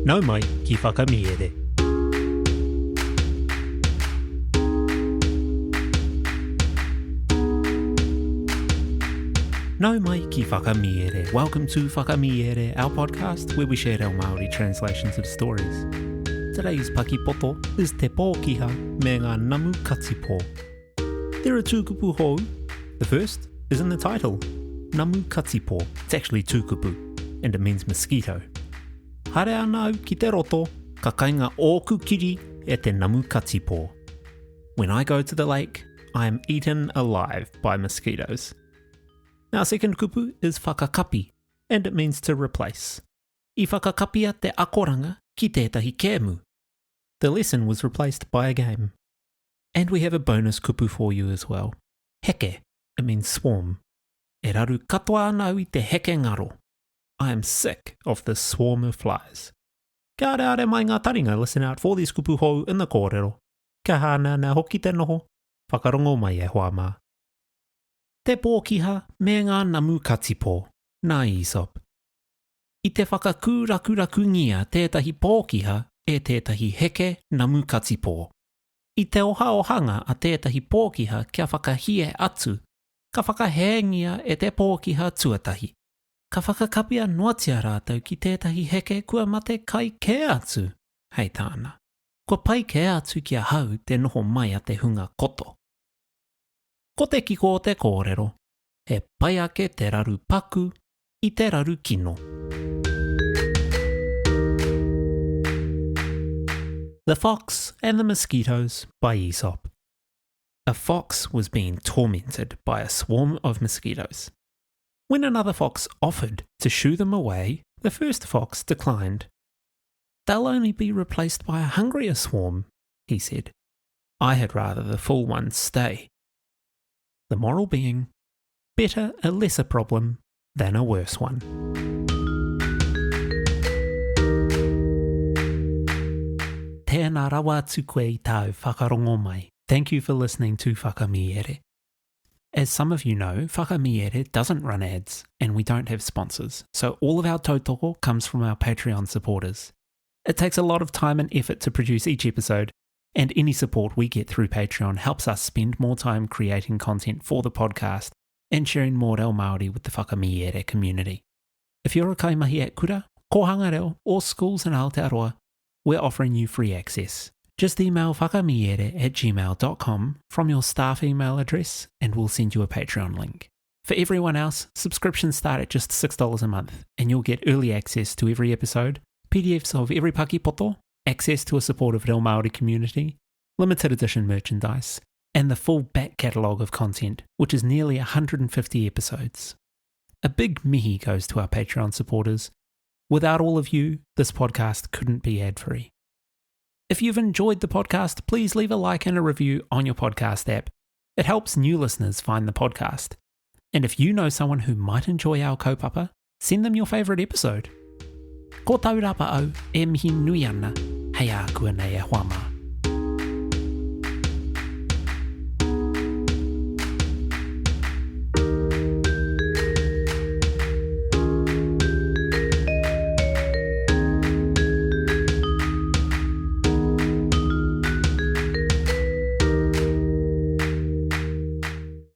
Nau mai ki whakamiere. Nau mai ki whakamiere. Welcome to Whakamiere, our podcast where we share our Māori translations of stories. Today's Paki Poto is Te Pōkiha me ngā Namu Katipō. There are two kupu hou. The first is in the title, Namu Katipō. It's actually two kupu, and it means mosquito. Hare anau ki te roto, ka kainga ōku kiri e te Namu Katipō. When I go to the lake, I am eaten alive by mosquitoes. Our second kupu is whakakapi, and it means to replace. I whakakapia te akoranga ki tētahi kēmu. The lesson was replaced by a game. And we have a bonus kupu for you as well. Heke, it means swarm. E raru katoa anau I te heke ngaro. I am sick of this swarm of flies. Ka reare mai ngā taringa, listen out for these kupu hou in the kōrero. Ka hana nā hoki te noho, whakarongo mai e hoa mā. Te Pōkiha me ngā Namu Katipō, nā Aesop. I te whakakūrakurakungia tētahi Pōkiha e tētahi heke Namu Katipō. I te oha-ohanga a tētahi Pōkiha kia whakahie atu, ka whakahēngia e te Pōkiha tuatahi. Ka whakakapia noatia rātou ki tētahi heke kua mate kai kē atu, hei tāna. Kua pai kē atu kia hau te noho mai a te hunga koto. Ko te kiko o te kōrero, he pai ake te raru paku I te raru kino. The Fox and the Mosquitoes by Aesop. A fox was being tormented by a swarm of mosquitoes. When another fox offered to shoo them away, the first fox declined. They'll only be replaced by a hungrier swarm, he said. I had rather the full ones stay. The moral being, better a lesser problem than a worse one. Tēnā rawa atu koe I tau whakarongo mai. Thank you for listening to Whakamiere. As some of you know, Whakamiere doesn't run ads and we don't have sponsors, so all of our tautoko comes from our Patreon supporters. It takes a lot of time and effort to produce each episode, and any support we get through Patreon helps us spend more time creating content for the podcast and sharing more reo Māori with the Whakamiere community. If you're a kaimahi at kura, kohanga reo, or schools in Aotearoa, we're offering you free access. Just email whakamiere@gmail.com from your staff email address and we'll send you a Patreon link. For everyone else, subscriptions start at just $6 a month and you'll get early access to every episode, PDFs of every Paki Poto, access to a supportive reo Māori community, limited edition merchandise, and the full back catalogue of content, which is nearly 150 episodes. A big mihi goes to our Patreon supporters. Without all of you, this podcast couldn't be ad-free. If you've enjoyed the podcast, please leave a like and a review on your podcast app. It helps new listeners find the podcast. And if you know someone who might enjoy our kaupapa, send them your favourite episode. Ko Taurapa au, e mihi nui ana, hei a kua nei e hoa mā.